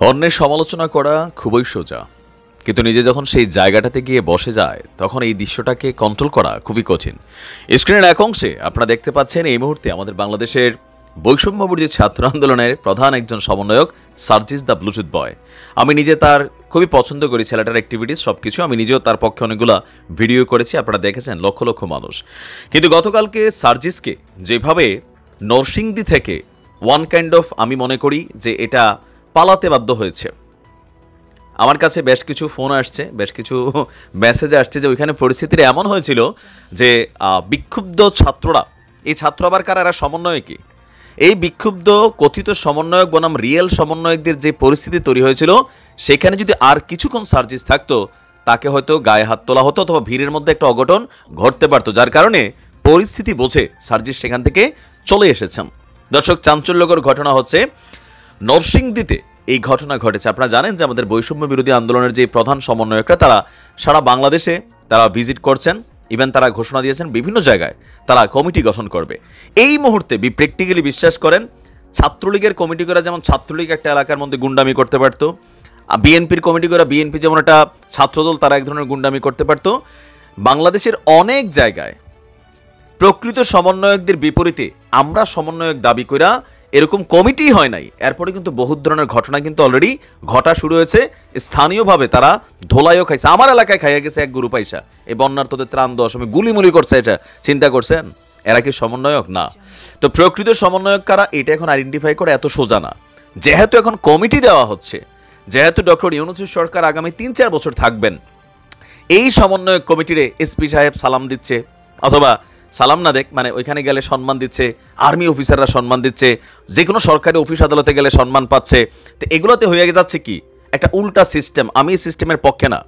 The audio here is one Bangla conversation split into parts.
অন্যের সমালোচনা করা খুবই সোজা, কিন্তু নিজে যখন সেই জায়গাটাতে গিয়ে বসে যায় তখন এই দৃশ্যটাকে কন্ট্রোল করা খুবই কঠিন। স্ক্রিনের এক অংশে আপনারা দেখতে পাচ্ছেন এই মুহূর্তে আমাদের বাংলাদেশের বৈষম্যবিরোধী ছাত্র আন্দোলনের প্রধান একজন সমন্বয়ক সার্জিস দ্য ব্লুটুথ বয়। আমি নিজে তার খুবই পছন্দ করি ছেলেটার অ্যাক্টিভিটিস সবকিছু। আমি নিজেও তার পক্ষে অনেকগুলো ভিডিও করেছি, আপনারা দেখেছেন লক্ষ লক্ষ মানুষ। কিন্তু গতকালকে সার্জিসকে যেভাবে নরসিংদী থেকে ওয়ান কাইন্ড অফ আমি মনে করি যে এটা পালাতে বাধ্য হয়েছে। আমার কাছে বেশ কিছু ফোন আসছে, বেশ কিছু মেসেজ আসছে যে ওইখানে পরিস্থিতিটা এমন হয়েছিল যে বিক্ষুব্ধ ছাত্ররা, এই ছাত্র আবার কারা, এরা সমন্বয়কই, এই বিক্ষুব্ধ কথিত সমন্বয়ক বনাম রিয়েল সমন্বয়কদের যে পরিস্থিতি তৈরি হয়েছিল সেখানে যদি আর কিছুক্ষণ সার্জিস থাকতো তাকে হয়তো গায়ে হাত তোলা হতো অথবা ভিড়ের মধ্যে একটা অঘটন ঘটতে পারতো, যার কারণে পরিস্থিতি বোঝে সার্জিস সেখান থেকে চলে এসেছেন। দর্শক, চাঞ্চল্যকর ঘটনা হচ্ছে নরসিংদীতে এই ঘটনা ঘটেছে। আপনারা জানেন যে আমাদের বৈষম্য বিরোধী আন্দোলনের যে প্রধান সমন্বয়করা তারা সারা বাংলাদেশে তারা ভিজিট করছেন, ইভেন তারা ঘোষণা দিয়েছেন বিভিন্ন জায়গায় তারা কমিটি গঠন করবে। এই মুহূর্তে প্র্যাকটিক্যালি বিশ্বাস করেন ছাত্রলীগের কমিটি করা যেমন ছাত্রলীগ একটা এলাকার মধ্যে গুন্ডামি করতে পারতো, বিএনপির কমিটি করা বিএনপি যেমন একটা ছাত্রদল তারা এক ধরনের গুন্ডামি করতে পারতো, বাংলাদেশের অনেক জায়গায় প্রকৃত সমন্বয়কদের বিপরীতে আমরা সমন্বয়ক দাবি করা এরকম কমিটি হয় নাই। এরপরে কিন্তু বহু ধরনের ঘটনা কিন্তু অলরেডি ঘটা শুরু হয়েছে। স্থানীয়ভাবে তারা ধোলাইও খাইছে, আমার এলাকায় খাইয়া গেছে এক গ্রুপ পয়সা, এই বন্যার্থদের ত্রাণ দেওয়ার সময় গুলিমুলি করছে। এটা চিন্তা করছেন এরা কি সমন্বয়ক? না। তো প্রকৃত সমন্বয়ক কারা এটা এখন আইডেন্টিফাই করে এত সোজা না। যেহেতু এখন কমিটি দেওয়া হচ্ছে, যেহেতু ডক্টর ইউনূসের সরকার আগামী ৩-৪ বছর থাকবেন, এই সমন্বয়ক কমিটিরে এসপি সাহেব সালাম দিচ্ছে, অথবা সালাম না দেখ মানে ওইখানে গেলে সম্মান দিচ্ছে, আর্মি অফিসাররা সম্মান দিচ্ছে, যে কোনো সরকারি অফিস আদালতে গেলে সম্মান পাচ্ছে। তো এগুলোতে হয়ে যাচ্ছে কি একটা উল্টা সিস্টেম। আমি এই সিস্টেমের পক্ষে না।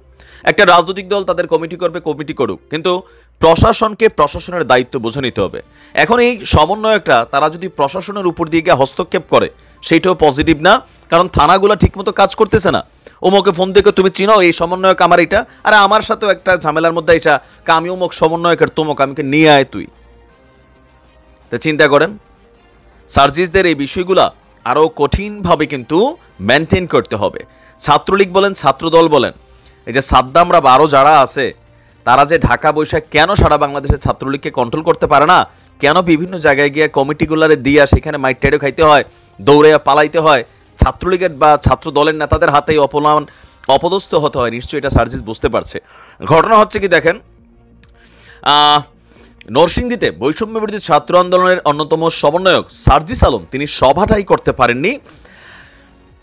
একটা রাজনৈতিক দল তাদের কমিটি করবে, কমিটি করুক, কিন্তু প্রশাসনকে প্রশাসনের দায়িত্ব বুঝে নিতে হবে। এখন এই সমন্বয়করা তারা যদি প্রশাসনের উপর দিয়ে গিয়ে হস্তক্ষেপ করে সেইটাও পজিটিভ না, কারণ থানাগুলো ঠিকমতো কাজ করতেছে না। ওমকে ফোন দিয়ে তুমি চিনো এই সমন্বয়ক আমার, এটা আরে আমার সাথেও একটা ঝামেলার মধ্যে এটা আমি অমুক সমন্বয়কের তোমক আমাকে নিয়ে আয় তুই। তা চিন্তা করেন সার্জিসদের এই বিষয়গুলা আরও কঠিনভাবে কিন্তু মেনটেন করতে হবে। ছাত্রলীগ বলেন, ছাত্রদল বলেন, এই যে সাদ্দামরা বা আরও যারা আছে তারা যে ঢাকা বৈশাখ কেন সারা বাংলাদেশের ছাত্রলীগকে কন্ট্রোল করতে পারে না, কেন বিভিন্ন জায়গায় গিয়ে কমিটিগুলারে দিয়া সেখানে মাইট টেডো খাইতে হয়, দৌড়ে পালাইতে হয়, ছাত্রলীগের বা ছাত্র দলের নেতাদের হাতেই অপমান অপদস্থ হতে হয়, নিশ্চয়ই এটা সার্জিস বুঝতে পারছে। ঘটনা হচ্ছে কি দেখেন, নরসিংদীতে বৈষম্য বিরোধী ছাত্র আন্দোলনের অন্যতম সমন্বয়ক সার্জিস আলম তিনি সভাটাই করতে পারেননি।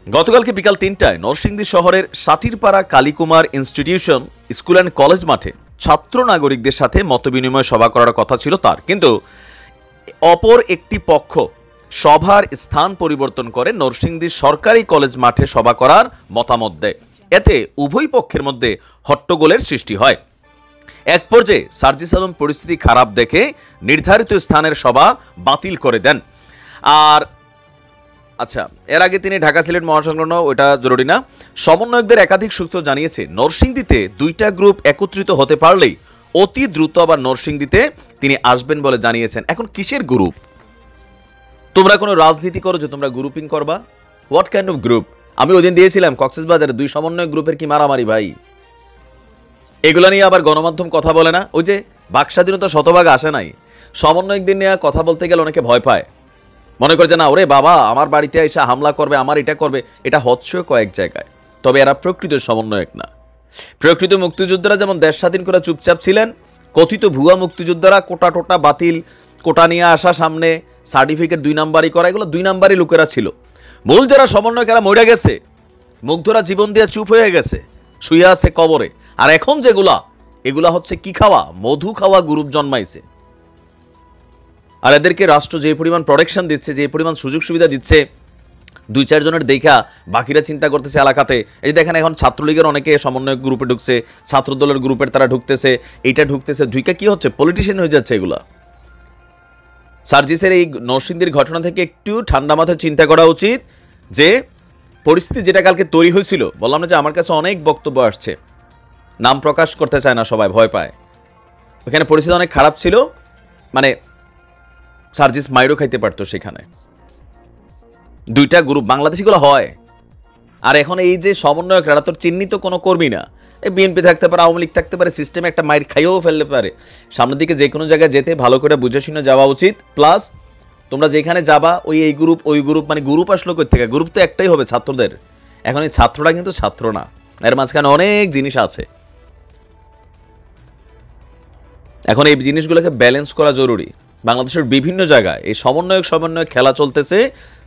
গতকালকে বিকাল ৩টায় নরসিংদী শহরের Satirpara Kalikumar institution school and college মাঠে ছাত্র নাগরিকদের সাথে মতবিনিময় সভা করার কথা ছিল তার, কিন্তু অপর একটি পক্ষ সভার স্থান পরিবর্তন করে নরসিংদী সরকারি কলেজ মাঠে সভা করার মতামত দেয়। এতে উভয় পক্ষের মধ্যে হট্টগোলের সৃষ্টি হয়। এক পর্যায়ে সার্জিস আলম পরিস্থিতি খারাপ দেখে নির্ধারিত স্থানের সভা বাতিল করে দেন। আর আচ্ছা, এর আগে তিনি ঢাকা সিলেট মহাসংলগ্ন, ওটা জরুরি না। সমন্বয়কদের একাধিক সূত্র জানিয়েছে নরসিংদীতে দুইটা গ্রুপ একত্রিত হতে পারলেই অতি দ্রুত আবার নরসিংদীতে তিনি আসবেন বলে জানিয়েছেন। এখন কিসের গ্রুপ? তোমরা কোনো রাজনীতি করো যে তোমরা গ্রুপিং করবা? What kind of group? আমি ওই দিন দিয়েছিলাম কক্সবাজারে 2 সমন্বয় গ্রুপের কি মারামারি ভাই। এগুলা নিয়ে আবার গণমাধ্যম কথা বলে না। ওই যে বাক স্বাধীনতা শতভাগ আসে নাই, সমন্বয়কদের নিয়ে কথা বলতে গেলে অনেকে ভয় পায়, মনে করে যে না ওরে বাবা আমার বাড়িতে এসে হামলা করবে, আমার এটা করবে। এটা হচ্ছে কয়েক জায়গায়, তবে এরা প্রকৃত সমন্বয়ক না। প্রকৃত মুক্তিযোদ্ধারা যেমন দেশ স্বাধীন করে চুপচাপ ছিলেন, কথিত ভুয়া মুক্তিযোদ্ধারা কোটা টোটা বাতিল, কোটা নিয়ে আসা, সামনে সার্টিফিকেট 2 নাম্বারই করা, এগুলো 2 নাম্বারই লোকেরা ছিল। মূল যারা সমন্বয়ক এরা মরে গেছে, মুগ্ধরা জীবন দিয়ে চুপ হয়ে গেছে, শুয়ে আছে কবরে। আর এখন যেগুলা এগুলা হচ্ছে কি খাওয়া, মধু খাওয়া গ্রুপ জন্মাইছে। আর এদেরকে রাষ্ট্র যে পরিমাণ প্রোটেকশন দিচ্ছে, যে পরিমাণ সুযোগ সুবিধা দিচ্ছে, 2-4 জনের দেখা বাকিরা চিন্তা করতেছে এলাকাতে। এই দেখেন এখন ছাত্রলীগের অনেকে সমন্বয়ক গ্রুপে ঢুকছে, ছাত্রদলের গ্রুপের তারা ঢুকতেছে, এইটা ঢুকতেছে, ঢুকে কি হচ্ছে পলিটিশিয়ান হয়ে যাচ্ছে এগুলা। সার্জিসের এই নরসিংদীর ঘটনা থেকে একটু ঠান্ডা মাথায় চিন্তা করা উচিত যে পরিস্থিতি যেটা কালকে তৈরি হয়েছিল। বললাম না যে আমার কাছে অনেক বক্তব্য আসছে, নাম প্রকাশ করতে চায় না, সবাই ভয় পায়। ওখানে পরিস্থিতি অনেক খারাপ ছিল, মানে সার্জিস মাইরও খাইতে পারতো সেখানে। 2টা গ্রুপ বাংলাদেশিগুলো হয়, আর এখন এই যে সমন্বয়ক, এরা তো চিহ্নিত কোনো কর্মী না। এই বিএনপি থাকতে পারে, আওয়ামী লীগ থাকতে পারে, সিস্টেমে একটা মাইর খাইয়েও ফেলতে পারে। সামনের দিকে যে কোনো জায়গায় যেতে ভালো করে বুঝে শুনে যাওয়া উচিত। প্লাস তোমরা যেখানে যাবা এই গ্রুপ ওই গ্রুপ, মানে গ্রুপ আসলো কই থেকে? গ্রুপ তো একটাই হবে ছাত্রদের। এখন এই ছাত্ররা কিন্তু ছাত্র না, এর মাঝখানে অনেক জিনিস আছে। এখন এই জিনিসগুলোকে ব্যালেন্স করা জরুরি। বাংলাদেশের বিভিন্ন জায়গায় এই সমন্বয়ক খেলা চলতেছে।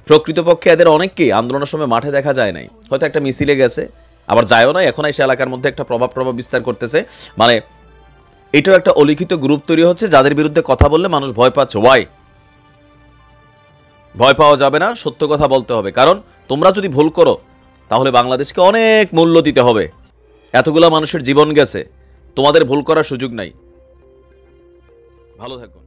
প্রকৃতপক্ষে এদের অনেককেই আন্দোলনের সময় মাঠে দেখা যায় নাই, হয়তো একটা মিছিলে গেছে, আবার যায়ও না, এখন এসে এলাকার মধ্যে একটা প্রভাব বিস্তার করতেছে। মানে এটাও একটা অলিখিত গ্রুপ তৈরি হচ্ছে, যাদের বিরুদ্ধে কথা বললে মানুষ ভয় পাচ্ছে। ওয়াই? ভয় পাওয়া যাবে না, সত্য কথা বলতে হবে। কারণ তোমরা যদি ভুল করো তাহলে বাংলাদেশকে অনেক মূল্য দিতে হবে। এতগুলা মানুষের জীবন গেছে, তোমাদের ভুল করার সুযোগ নাই। ভালো থাকুন।